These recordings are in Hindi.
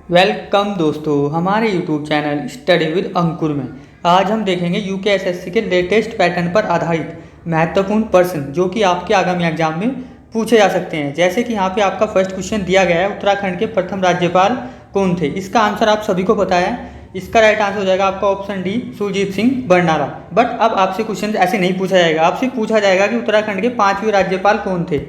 वेलकम दोस्तों हमारे यूट्यूब चैनल स्टडी विद अंकुर में आज हम देखेंगे यूकेएसएससी के लेटेस्ट पैटर्न पर आधारित महत्वपूर्ण प्रश्न जो कि आपके आगामी एग्जाम में पूछे जा सकते हैं। जैसे कि यहाँ पे आपका फर्स्ट क्वेश्चन दिया गया है, उत्तराखंड के प्रथम राज्यपाल कौन थे। इसका आंसर आप सभी को पता है। इसका राइट आंसर हो जाएगा आपका option D, Surjit Singh Barnala. But अब आपसे क्वेश्चन ऐसे नहीं पूछा जाएगा, आपसे पूछा जाएगा कि उत्तराखंड के 5वें राज्यपाल कौन थे।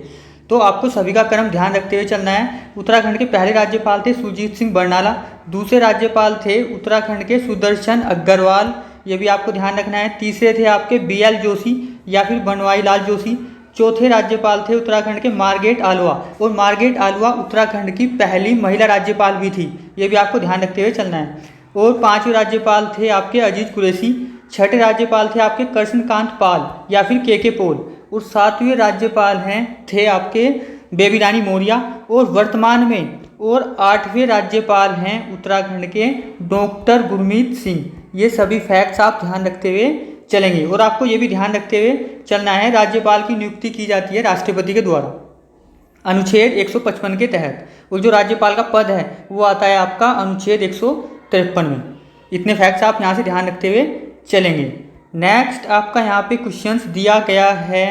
तो आपको सभी का क्रम ध्यान रखते हुए चलना है। उत्तराखंड के पहले राज्यपाल थे सुरजीत सिंह बरनाला। दूसरे राज्यपाल थे उत्तराखंड के सुदर्शन अग्रवाल, ये भी आपको ध्यान रखना है। तीसरे थे आपके BL जोशी या फिर बनवारी लाल जोशी। चौथे राज्यपाल थे उत्तराखंड के मार्गरेट आलवा, और मार्गरेट आलवा उत्तराखंड की पहली महिला राज्यपाल भी थी, ये भी आपको ध्यान रखते हुए चलना है। और 5वें राज्यपाल थे आपके अजीज कुरैशी। छठे राज्यपाल थे आपके कृष्णकांत पाल या फिर KK पॉल। और 7वें राज्यपाल थे आपके बेबी रानी मौर्य। और वर्तमान में 8वें राज्यपाल हैं उत्तराखंड के डॉक्टर गुरमीत सिंह। ये सभी फैक्ट्स आप ध्यान रखते हुए चलेंगे। और आपको ये भी ध्यान रखते हुए चलना है, राज्यपाल की नियुक्ति की जाती है राष्ट्रपति के द्वारा अनुच्छेद 155 के तहत, और जो राज्यपाल का पद है वो आता है आपका अनुच्छेद 153 में। इतने फैक्ट्स आप यहाँ से ध्यान रखते हुए चलेंगे। नेक्स्ट आपका यहाँ पे क्वेश्चंस दिया गया है,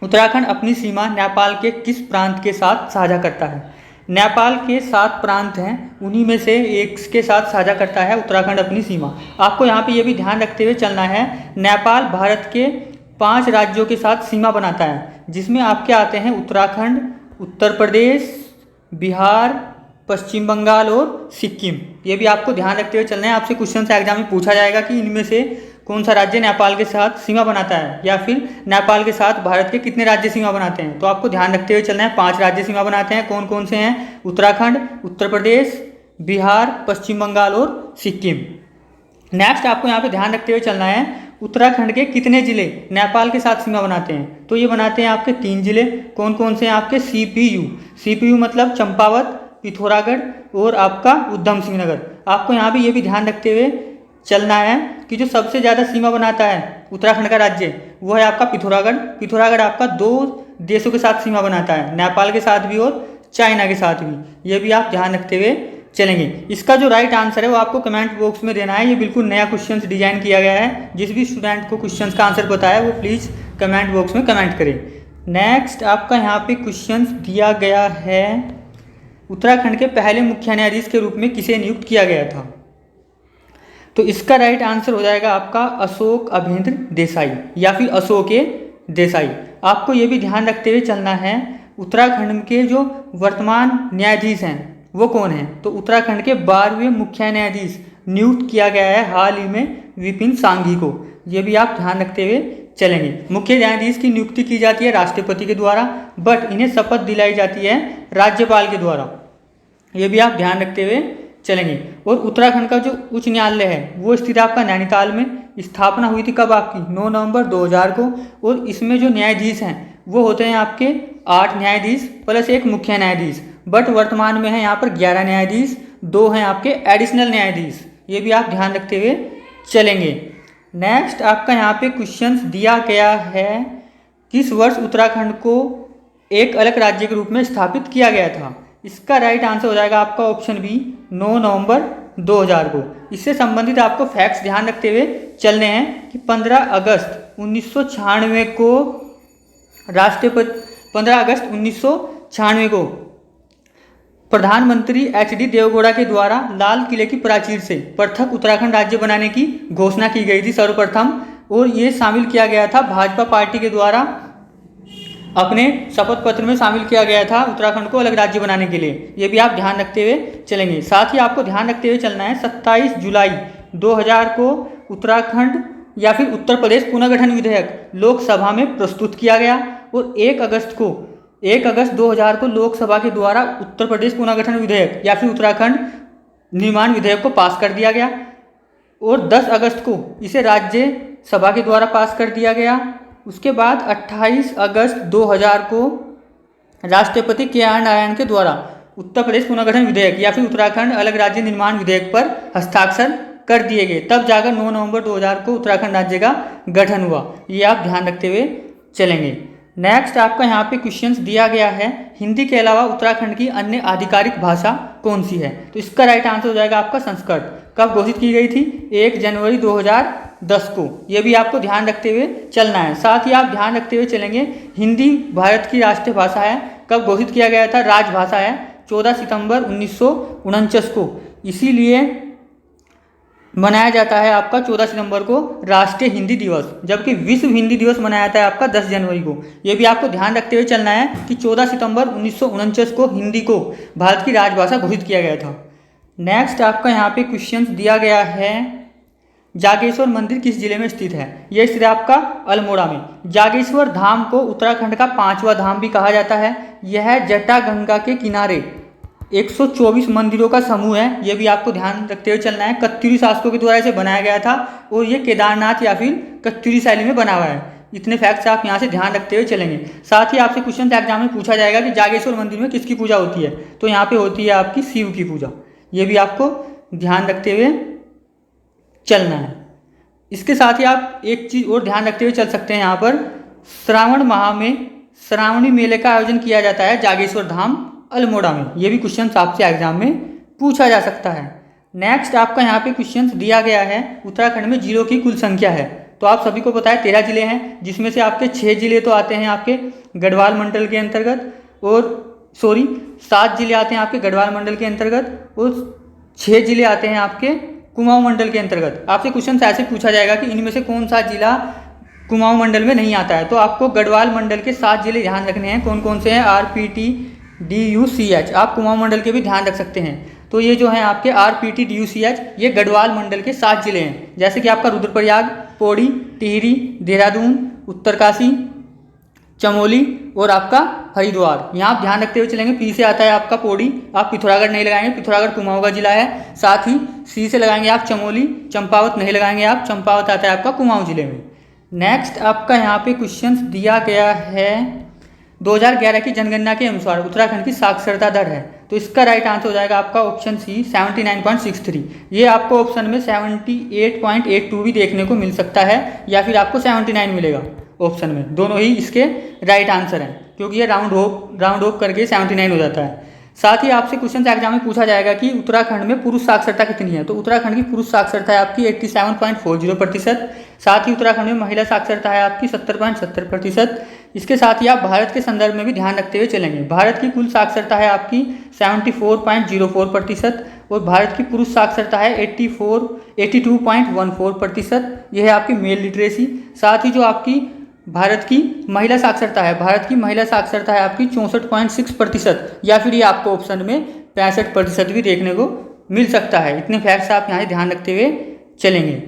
उत्तराखंड अपनी सीमा नेपाल के किस प्रांत के साथ साझा करता है। नेपाल के 7 प्रांत हैं, उन्हीं में से एक के साथ साझा करता है उत्तराखंड अपनी सीमा। आपको यहाँ पे ये भी ध्यान रखते हुए चलना है, नेपाल भारत के 5 राज्यों के साथ सीमा बनाता है, जिसमें आपके आते हैं उत्तराखंड, उत्तर प्रदेश, बिहार, पश्चिम बंगाल और सिक्किम। ये भी आपको ध्यान रखते हुए चलना है। आपसे क्वेश्चन से एग्जाम में पूछा जाएगा कि इनमें से कौन सा राज्य नेपाल के साथ सीमा बनाता है, या फिर नेपाल के साथ भारत के कितने राज्य सीमा बनाते हैं। तो आपको ध्यान रखते हुए चलना है, 5 राज्य सीमा बनाते हैं। कौन कौन से हैं? उत्तराखंड, उत्तर प्रदेश, बिहार, पश्चिम बंगाल और सिक्किम। नेक्स्ट आपको यहाँ पे ध्यान रखते हुए चलना है, उत्तराखंड के कितने जिले नेपाल के साथ सीमा बनाते हैं। तो ये बनाते हैं आपके 3 जिले। कौन कौन से हैं आपके? CPU मतलब चंपावत, पिथौरागढ़ और आपका उधम सिंह नगर। आपको यहाँ पे ये भी ध्यान रखते हुए चलना है कि जो सबसे ज़्यादा सीमा बनाता है उत्तराखंड का राज्य वो है आपका पिथौरागढ़। पिथौरागढ़ आपका 2 देशों के साथ सीमा बनाता है, नेपाल के साथ भी और चाइना के साथ भी। ये भी आप ध्यान रखते हुए चलेंगे। इसका जो राइट आंसर है वो आपको कमेंट बॉक्स में देना है। ये बिल्कुल नया क्वेश्चन डिजाइन किया गया है। जिस भी स्टूडेंट को क्वेश्चन का आंसर पता है वो प्लीज़ कमेंट बॉक्स में कमेंट करें। नेक्स्ट आपका यहाँ पे क्वेश्चन दिया गया है, उत्तराखंड के पहले मुख्य न्यायाधीश के रूप में किसे नियुक्त किया गया था। तो इसका राइट आंसर हो जाएगा आपका अशोक अभेंद्र देसाई या फिर अशोक देसाई। आपको ये भी ध्यान रखते हुए चलना है, उत्तराखंड के जो वर्तमान न्यायाधीश हैं वो कौन हैं। तो उत्तराखंड के 12वें मुख्य न्यायाधीश नियुक्त किया गया है हाल ही में विपिन सांघी को। ये भी आप ध्यान रखते हुए चलेंगे। मुख्य न्यायाधीश की नियुक्ति की जाती है राष्ट्रपति के द्वारा, बट इन्हें शपथ दिलाई जाती है राज्यपाल के द्वारा। ये भी आप ध्यान रखते हुए चलेंगे। और उत्तराखंड का जो उच्च न्यायालय है वो स्थित आपका नैनीताल में। स्थापना हुई थी कब आपकी? 9 नवंबर 2000 को। और इसमें जो न्यायाधीश हैं वो होते हैं आपके 8 न्यायाधीश प्लस 1 मुख्य न्यायाधीश। बट वर्तमान में है यहाँ पर 11 न्यायाधीश, 2 हैं आपके एडिशनल न्यायाधीश। ये भी आप ध्यान रखते हुए चलेंगे। नेक्स्ट आपका यहाँ पे क्वेश्चन दिया गया है, किस वर्ष उत्तराखंड को एक अलग राज्य के रूप में स्थापित किया गया था। इसका राइट आंसर हो जाएगा आपका ऑप्शन बी, 9 नवंबर 2000 को। इससे संबंधित आपको फैक्ट्स ध्यान रखते हुए चलने हैं कि 15 अगस्त 1996 को 15 अगस्त 1996 को प्रधानमंत्री HD देवगौड़ा के द्वारा लाल किले की प्राचीर से पृथक उत्तराखंड राज्य बनाने की घोषणा की गई थी सर्वप्रथम। और ये शामिल किया गया था भाजपा पार्टी के द्वारा, अपने शपथ पत्र में शामिल किया गया था उत्तराखंड को अलग राज्य बनाने के लिए। ये भी आप ध्यान रखते हुए चलेंगे। साथ ही आपको ध्यान रखते हुए चलना है, 27 जुलाई 2000 को उत्तराखंड या फिर उत्तर प्रदेश पुनर्गठन विधेयक लोकसभा में प्रस्तुत किया गया। और 1 अगस्त 2000 को लोकसभा के द्वारा उत्तर प्रदेश पुनर्गठन विधेयक या फिर उत्तराखंड निर्माण विधेयक को पास कर दिया गया। और 10 अगस्त को इसे राज्यसभा के द्वारा पास कर दिया गया। उसके बाद 28 अगस्त 2000 को राष्ट्रपति KR नारायण के द्वारा उत्तर प्रदेश पुनर्गठन विधेयक या फिर उत्तराखंड अलग राज्य निर्माण विधेयक पर हस्ताक्षर कर दिए गए। तब जाकर 9 नवंबर 2000 को उत्तराखंड राज्य का गठन हुआ। ये आप ध्यान रखते हुए चलेंगे। नेक्स्ट आपका यहाँ पे क्वेश्चंस दिया गया है, हिंदी के अलावा उत्तराखंड की अन्य आधिकारिक भाषा कौन सी है? तो इसका राइट आंसर हो जाएगा आपका संस्कृत। कब घोषित की गई थी? 1 जनवरी 2010 को। ये भी आपको ध्यान रखते हुए चलना है। साथ ही आप ध्यान रखते हुए चलेंगे, हिंदी भारत की राष्ट्रीय भाषा है। कब घोषित किया गया था? राजभाषा है 14 सितंबर 1949 को। इसीलिए मनाया जाता है आपका 14 सितंबर को राष्ट्रीय हिंदी दिवस, जबकि विश्व हिंदी दिवस मनाया जाता है आपका 10 जनवरी को। ये भी आपको ध्यान रखते हुए चलना है कि 14 सितंबर 1949 को हिंदी को भारत की राजभाषा घोषित किया गया था। नेक्स्ट आपका यहाँ पे क्वेश्चन दिया गया है, जागेश्वर मंदिर किस जिले में स्थित है? ये स्थित है आपका अल्मोड़ा में। जागेश्वर धाम को उत्तराखंड का 5वां धाम भी कहा जाता है। यह जटागंगा के किनारे 124 मंदिरों का समूह है। ये भी आपको ध्यान रखते हुए चलना है। कत्यूरी शासकों के द्वारा इसे बनाया गया था और ये केदारनाथ या फिर कत्यूरी शैली में बना हुआ है। इतने फैक्ट्स आप यहाँ से ध्यान रखते हुए चलेंगे। साथ ही आपसे क्वेश्चन एग्जाम में पूछा जाएगा कि जागेश्वर मंदिर में किसकी पूजा होती है? तो यहाँ पे होती है आपकी शिव की पूजा। ये भी आपको ध्यान रखते हुए चलना है। इसके साथ ही आप एक चीज़ और ध्यान रखते हुए चल सकते हैं, यहाँ पर श्रावण माह में श्रावणी मेले का आयोजन किया जाता है जागेश्वर धाम अल्मोड़ा में। ये भी क्वेश्चन आपसे एग्जाम में पूछा जा सकता है। नेक्स्ट आपका यहाँ पे क्वेश्चन दिया गया है, उत्तराखंड में जिलों की कुल संख्या है। तो आप सभी को पता है 13 जिले हैं, जिसमें से आपके 6 जिले तो आते हैं आपके गढ़वाल मंडल के अंतर्गत, और 7 जिले आते हैं आपके गढ़वाल मंडल के अंतर्गत, और 6 जिले आते हैं आपके कुमाऊं मंडल के अंतर्गत। आपसे क्वेश्चन ऐसे पूछा जाएगा कि इनमें से कौन सा जिला कुमाऊं मंडल में नहीं आता है? तो आपको गढ़वाल मंडल के 7 जिले ध्यान रखने हैं। कौन कौन से हैं? RPT DUCH। आप कुमाऊं मंडल के भी ध्यान रख सकते हैं। तो ये जो हैं आपके RPT DUCH, ये गढ़वाल मंडल के 7 जिले हैं, जैसे कि आपका रुद्रप्रयाग, पौड़ी, टिहरी, देहरादून, उत्तरकाशी, चमोली और आपका हरिद्वार। यहाँ आप ध्यान रखते हुए चलेंगे। पी से आता है आपका पौड़ी, आप पिथौरागढ़ नहीं लगाएंगे, पिथौरागढ़ कुमाऊं का जिला है। साथ ही सी से लगाएंगे आप चमोली, चंपावत नहीं लगाएंगे आप, चंपावत आता है आपका कुमाऊं जिले में। नेक्स्ट आपका यहाँ पे क्वेश्चन दिया गया है, 2011 की जनगणना के अनुसार उत्तराखंड की साक्षरता दर है। तो इसका राइट आंसर हो जाएगा आपका ऑप्शन सी 79.63। ये आपको ऑप्शन में 78.82 भी देखने को मिल सकता है, या फिर आपको 79 मिलेगा ऑप्शन में। दोनों ही इसके राइट आंसर हैं, क्योंकि ये राउंड ऑफ करके 79 हो जाता है। साथ ही आपसे क्वेश्चन एग्जाम में पूछा जाएगा कि उत्तराखंड में पुरुष साक्षरता कितनी है? तो उत्तराखंड की पुरुष साक्षरता है आपकी 87.40%। साथ ही उत्तराखंड में महिला साक्षरता है आपकी 70.70%। इसके साथ ही आप भारत के संदर्भ में भी ध्यान रखते हुए चलेंगे। भारत की कुल साक्षरता है आपकी 74.04% और भारत की पुरुष साक्षरता है 82.14%। यह है आपकी मेल लिटरेसी। साथ ही जो आपकी भारत की महिला साक्षरता है, भारत की महिला साक्षरता है आपकी 64.6%, या फिर ये आपको ऑप्शन में 65% भी देखने को मिल सकता है। इतने फैक्ट्स आप यहाँ ध्यान रखते हुए चलेंगे।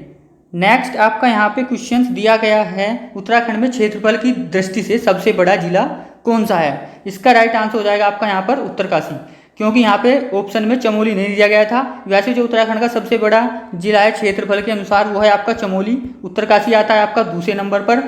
नेक्स्ट आपका यहाँ पे क्वेश्चंस दिया गया है, उत्तराखंड में क्षेत्रफल की दृष्टि से सबसे बड़ा जिला कौन सा है? इसका राइट आंसर हो जाएगा आपका यहाँ पर उत्तरकाशी, क्योंकि यहाँ पे ऑप्शन में चमोली नहीं दिया गया था। वैसे जो उत्तराखंड का सबसे बड़ा जिला है क्षेत्रफल के अनुसार वो है आपका चमोली। उत्तरकाशी आता है आपका दूसरे नंबर पर।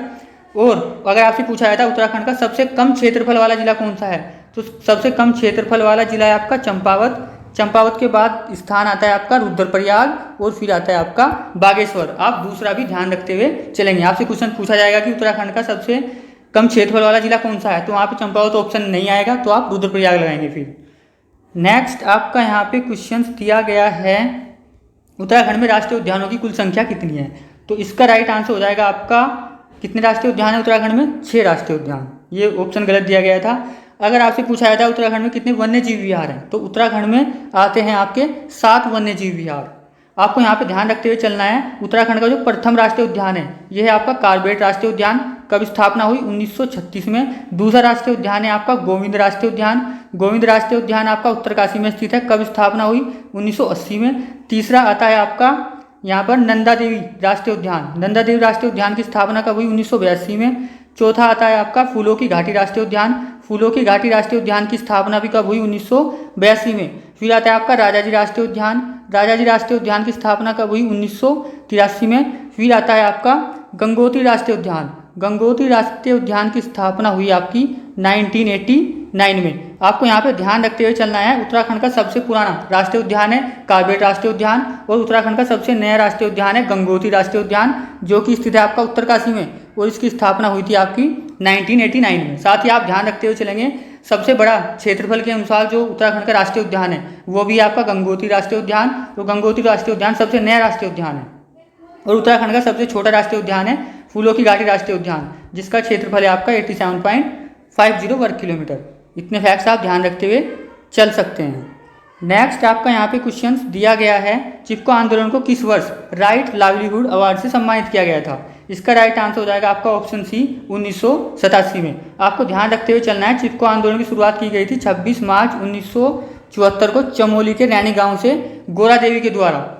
और अगर आपसे पूछा जाता है उत्तराखंड का सबसे कम क्षेत्रफल वाला जिला कौन सा है, तो सबसे कम क्षेत्रफल वाला जिला है आपका चंपावत। चंपावत के बाद स्थान आता है आपका रुद्रप्रयाग और फिर आता है आपका बागेश्वर। आप दूसरा भी ध्यान रखते हुए चलेंगे। आपसे क्वेश्चन पूछा जाएगा कि उत्तराखंड का सबसे कम क्षेत्रफल वाला जिला कौन सा है, तो वहाँ पे चंपावत ऑप्शन नहीं आएगा, तो आप रुद्रप्रयाग लगाएंगे। फिर नेक्स्ट आपका यहाँ पे क्वेश्चन दिया गया है, उत्तराखंड में राष्ट्रीय उद्यानों की कुल संख्या कितनी है? तो इसका राइट आंसर हो जाएगा आपका, कितने राष्ट्रीय उद्यान है उत्तराखंड में? 6 राष्ट्रीय उद्यान। ये ऑप्शन गलत दिया गया था। अगर आपसे पूछा जाता है उत्तराखंड में कितने वन्य जीव विहार हैं, तो उत्तराखंड में आते हैं आपके 7 वन्य जीव विहार। आपको यहाँ पे ध्यान रखते हुए चलना है। उत्तराखंड का जो प्रथम राष्ट्रीय उद्यान है यह है आपका कार्बेट राष्ट्रीय उद्यान। कब स्थापना हुई? 1936 में। दूसरा राष्ट्रीय उद्यान है आपका गोविंद राष्ट्रीय उद्यान। गोविंद राष्ट्रीय उद्यान आपका उत्तरकाशी में स्थित है। कब स्थापना हुई? 1980 में। तीसरा आता है आपका यहाँ पर नंदा देवी राष्ट्रीय उद्यान। नंदा देवी राष्ट्रीय उद्यान की स्थापना कब हुई? 1982 में। चौथा आता है आपका फूलों की घाटी राष्ट्रीय उद्यान। फूलों की घाटी राष्ट्रीय उद्यान की स्थापना भी कब हुई? 1982 में। फिर आता है आपका राजाजी राष्ट्रीय उद्यान। राजाजी राष्ट्रीय उद्यान की स्थापना कब हुई? 1983 में। फिर आता है आपका गंगोत्री राष्ट्रीय उद्यान। गंगोत्री राष्ट्रीय उद्यान की स्थापना हुई आपकी 1989 में। आपको यहाँ पे ध्यान रखते हुए चलना है। उत्तराखंड का सबसे पुराना राष्ट्रीय उद्यान है कार्बेट राष्ट्रीय उद्यान, और उत्तराखंड का सबसे नया राष्ट्रीय उद्यान है गंगोत्री राष्ट्रीय उद्यान, जो कि स्थित है आपका उत्तरकाशी में, और इसकी स्थापना हुई थी आपकी 1989 में। साथ ही आप ध्यान रखते हुए चलेंगे सबसे बड़ा क्षेत्रफल के अनुसार जो उत्तराखंड का राष्ट्रीय उद्यान है वो भी आपका गंगोत्री राष्ट्रीय उद्यान। तो गंगोत्री राष्ट्रीय उद्यान सबसे नया राष्ट्रीय उद्यान है और उत्तराखंड का सबसे छोटा राष्ट्रीय उद्यान है फूलों की घाटी राष्ट्रीय उद्यान, जिसका क्षेत्रफल है आपका 87.50 वर्ग किलोमीटर। इतने फैक्ट्स आप ध्यान रखते हुए चल सकते हैं। नेक्स्ट आपका यहाँ पे क्वेश्चंस दिया गया है, चिपको आंदोलन को किस वर्ष राइट लाइवलीहुड अवार्ड से सम्मानित किया गया था? इसका राइट आंसर हो जाएगा आपका ऑप्शन सी 1987 में। आपको ध्यान रखते हुए चलना है, चिपको आंदोलन की शुरुआत की गई थी 26 मार्च 1974 को चमोली के रैनी गांव से गोरा देवी के द्वारा।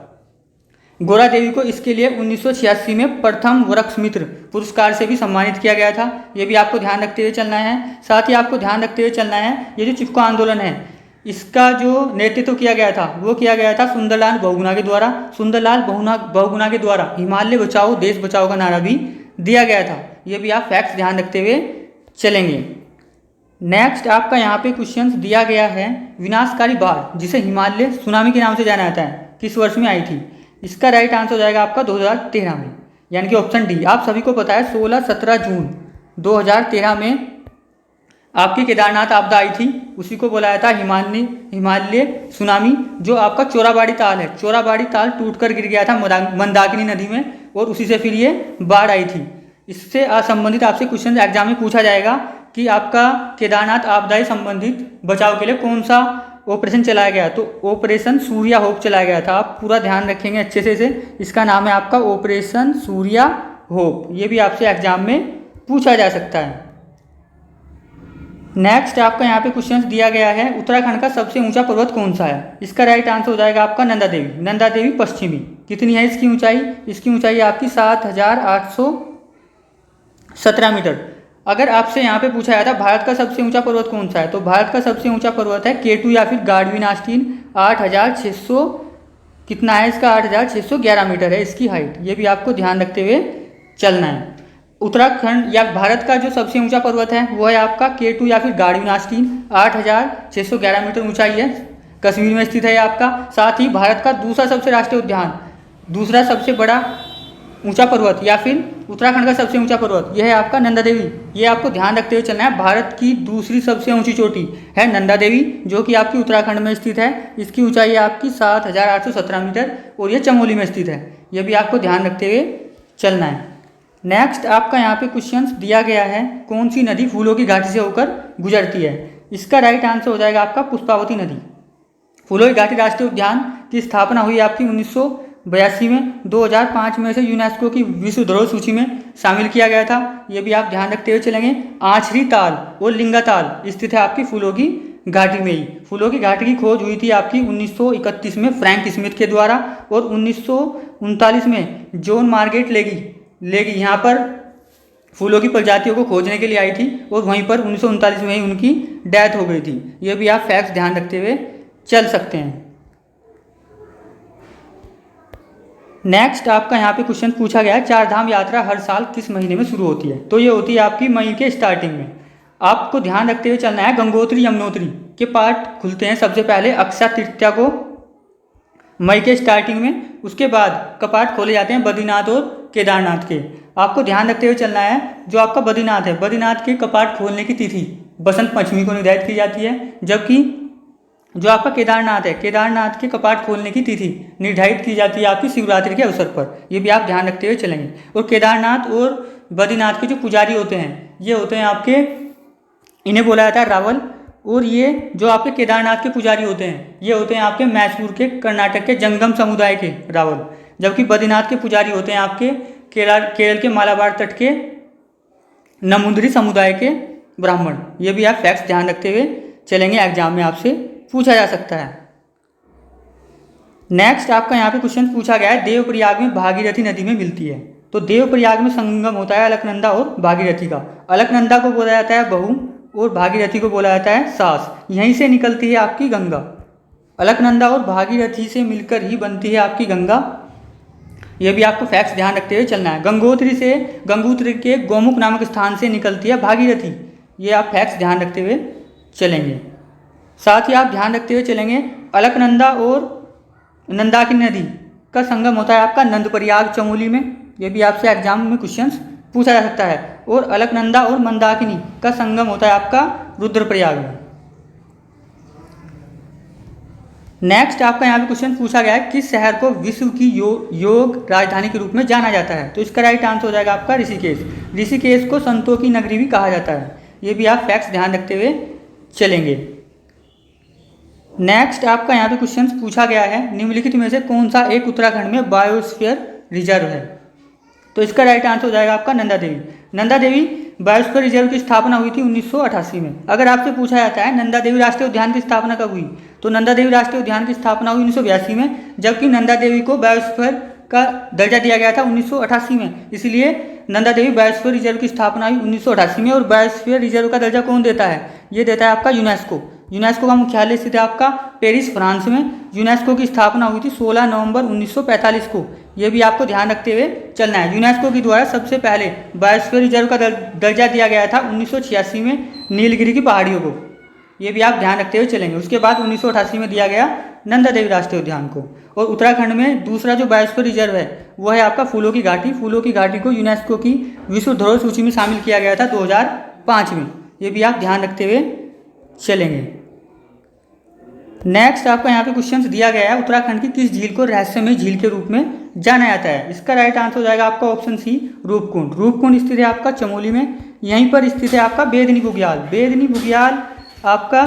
गोरा देवी को इसके लिए 1986 में प्रथम वृक्ष मित्र पुरस्कार से भी सम्मानित किया गया था। ये भी आपको ध्यान रखते हुए चलना है। साथ ही आपको ध्यान रखते हुए चलना है, ये जो चिपको आंदोलन है इसका जो नेतृत्व किया गया था वो किया गया था सुंदरलाल बहुगुणा के द्वारा। सुंदरलाल बहुगुणा के द्वारा हिमालय बचाओ देश बचाओ का नारा भी दिया गया था। ये भी आप फैक्ट्स ध्यान रखते हुए चलेंगे। नेक्स्ट आपका यहाँ पे क्वेश्चंस दिया गया है, विनाशकारी बाढ़ जिसे हिमालय सुनामी के नाम से जाना जाता है किस वर्ष में आई थी? इसका राइट आंसर हो जाएगा आपका 2013 में, यानी कि ऑप्शन डी। आप सभी को पता है 16-17 जून 2013 में आपकी केदारनाथ आपदा आई थी, उसी को बोला जाता है हिमालय सुनामी। जो आपका चोराबाड़ी ताल है, चोराबाड़ी ताल टूटकर गिर गया था मंदाकिनी नदी में और उसी से फिर ये बाढ़ आई थी। इससे संबंधित आपसे क्वेश्चन एग्जाम में पूछा जाएगा कि आपका केदारनाथ आपदा से संबंधित बचाव के लिए कौन सा ऑपरेशन चलाया गया? तो ऑपरेशन सूर्या होप चलाया गया था। आप पूरा ध्यान रखेंगे अच्छे से इसे, इसका नाम है आपका ऑपरेशन सूर्या होप। ये भी आपसे एग्जाम में पूछा जा सकता है। नेक्स्ट आपका यहाँ पे क्वेश्चंस दिया गया है, उत्तराखंड का सबसे ऊंचा पर्वत कौन सा है? इसका राइट आंसर हो जाएगा आपका नंदा देवी। नंदा देवी पश्चिमी। कितनी है इसकी ऊंचाई? इसकी ऊंचाई आपकी 7,817 मीटर। अगर आपसे यहाँ पे पूछा जाता भारत का सबसे ऊंचा पर्वत कौन सा है, तो भारत का सबसे ऊंचा पर्वत है K2 या फिर गार्डविन आस्टीन। 8,600 कितना है इसका? 8,611 मीटर है इसकी हाइट। ये भी आपको ध्यान रखते हुए चलना है। उत्तराखंड या भारत का जो सबसे ऊंचा पर्वत है वो है आपका K2 या फिर गार्डविन आस्टीन। 8,611 मीटर ऊंचाई है, कश्मीर में स्थित है आपका। साथ ही भारत का दूसरा सबसे राष्ट्रीय उद्यान, दूसरा सबसे बड़ा ऊंचा पर्वत या फिर उत्तराखंड का सबसे ऊंचा पर्वत यह है आपका नंदा देवी। ये आपको ध्यान रखते हुए चलना है। भारत की दूसरी सबसे ऊंची चोटी है नंदा देवी, जो कि आपकी उत्तराखंड में स्थित है। इसकी ऊंचाई है आपकी 7,817 मीटर और यह चमोली में स्थित है। यह भी आपको ध्यान रखते हुए चलना है। नेक्स्ट आपका यहाँ पे क्वेश्चंस दिया गया है, कौन सी नदी फूलों की घाटी से होकर गुजरती है? इसका राइट आंसर हो जाएगा आपका पुष्पावती नदी। फूलों की घाटी राष्ट्रीय उद्यान की स्थापना हुई आपकी 1982 में। 2005 में से यूनेस्को की विश्व धरोहर सूची में शामिल किया गया था। ये भी आप ध्यान रखते हुए चलेंगे। आंचरी ताल और लिंगा ताल स्थित है आपकी फूलों की घाटी में ही। फूलों की घाटी की खोज हुई थी आपकी 1931 में फ्रैंक स्मिथ के द्वारा और 1939 में जॉन मार्गरेट लेगी यहाँ पर फूलों की प्रजातियों को खोजने के लिए आई थी और वहीं पर 1939 में ही उनकी डेथ हो गई थी। ये भी आप फैक्ट्स ध्यान रखते हुए चल सकते हैं। नेक्स्ट आपका यहाँ पे क्वेश्चन पूछा गया है, चार धाम यात्रा हर साल किस महीने में शुरू होती है? तो ये होती है आपकी मई के स्टार्टिंग में। आपको ध्यान रखते हुए चलना है। गंगोत्री यमुनोत्री के पार्ट खुलते हैं सबसे पहले अक्षय तृतीया को मई के स्टार्टिंग में। उसके बाद कपाट खोले जाते हैं बद्रीनाथ और केदारनाथ के। आपको ध्यान रखते हुए चलना है, जो आपका बद्रीनाथ है, बद्रीनाथ के कपाट खोलने की तिथि बसंत पंचमी को निर्धारित की जाती है, जबकि जो आपका केदारनाथ है, केदारनाथ के कपाट खोलने की तिथि निर्धारित की जाती है आपकी शिवरात्रि के अवसर पर। ये भी आप ध्यान रखते हुए चलेंगे। और केदारनाथ और बद्रीनाथ के जो पुजारी होते हैं ये होते हैं आपके, इन्हें बोला जाता है रावल। और ये जो आपके केदारनाथ के पुजारी होते हैं ये होते हैं आपके मैसूर के कर्नाटक के जंगम समुदाय के रावल, जबकि बद्रीनाथ के पुजारी होते हैं आपके केरल के मालाबार तट के नमुंदरी समुदाय के ब्राह्मण। ये भी आप फैक्ट्स ध्यान रखते हुए चलेंगे, एग्जाम में आपसे पूछा जा सकता है। नेक्स्ट आपका यहाँ पे क्वेश्चन पूछा गया है, देवप्रयाग में भागीरथी नदी में मिलती है। तो देवप्रयाग में संगम होता है अलकनंदा और भागीरथी का। अलकनंदा को बोला जाता है बहुम और भागीरथी को बोला जाता है सास। यहीं से निकलती है आपकी गंगा। अलकनंदा और भागीरथी से मिलकर ही बनती है आपकी गंगा। यह भी आपको फैक्ट्स ध्यान रखते हुए चलना है। गंगोत्री के गोमुख नामक स्थान से निकलती है भागीरथी। ये आप फैक्ट्स ध्यान रखते हुए चलेंगे। साथ ही आप ध्यान रखते हुए चलेंगे, अलकनंदा और नंदाकिनी नदी का संगम होता है आपका नंदप्रयाग चमोली में। यह भी आपसे एग्जाम में क्वेश्चंस पूछा जा सकता है। और अलकनंदा और मंदाकिनी का संगम होता है आपका रुद्रप्रयाग में। नेक्स्ट आपका यहाँ पे क्वेश्चन पूछा गया है, किस शहर को विश्व की योग राजधानी के रूप में जाना जाता है? तो इसका राइट आंसर हो जाएगा आपका ऋषिकेश। ऋषिकेश को संतों की नगरी भी कहा जाता है। ये भी आप फैक्ट्स ध्यान रखते हुए चलेंगे। नेक्स्ट आपका यहाँ पे क्वेश्चन पूछा गया है, निम्नलिखित में से कौन सा एक उत्तराखंड में बायोस्फीयर रिजर्व है? तो इसका राइट आंसर हो जाएगा आपका नंदा देवी। नंदा देवी बायोस्फीयर रिजर्व की स्थापना हुई थी 1988 में। अगर आपसे पूछा जाता है नंदा देवी राष्ट्रीय उद्यान की स्थापना कब हुई, तो नंदा देवी राष्ट्रीय उद्यान की स्थापना हुई 1982 में, जबकि नंदा देवी को बायोस्फीयर का दर्जा दिया गया था 1988 में। इसलिए नंदा देवी बायोस्फीयर रिजर्व की स्थापना हुई 1988 में। और बायोस्फीयर रिजर्व का दर्जा कौन देता है? ये देता है आपका यूनेस्को। यूनेस्को का मुख्यालय स्थित है आपका पेरिस, फ्रांस में। यूनेस्को की स्थापना हुई थी 16 नवंबर 1945 को। ये भी आपको ध्यान रखते हुए चलना है। यूनेस्को के द्वारा सबसे पहले बायोस्फीयर रिजर्व का दर्जा दिया गया था 1986 में नीलगिरी की पहाड़ियों को। ये भी आप ध्यान रखते हुए चलेंगे। उसके बाद 1988 में दिया गया नंदा देवी राष्ट्रीय उद्यान को। और उत्तराखंड में दूसरा जो बायोस्फीयर रिजर्व है वो है आपका फूलों की घाटी। फूलों की घाटी को यूनेस्को की विश्व धरोहर सूची में शामिल किया गया था 2005 में। ये भी आप ध्यान रखते हुए चलेंगे। नेक्स्ट आपका यहाँ पे क्वेश्चन दिया गया है, उत्तराखंड की किस झील को रहस्यमय झील के रूप में जाना जाता है? इसका राइट आंसर हो जाएगा आपका ऑप्शन सी, रूपकुंड। रूपकुंड स्थित है आपका चमोली में। यहीं पर स्थित है आपका बेदनी बुग्याल। बेदनी बुग्याल आपका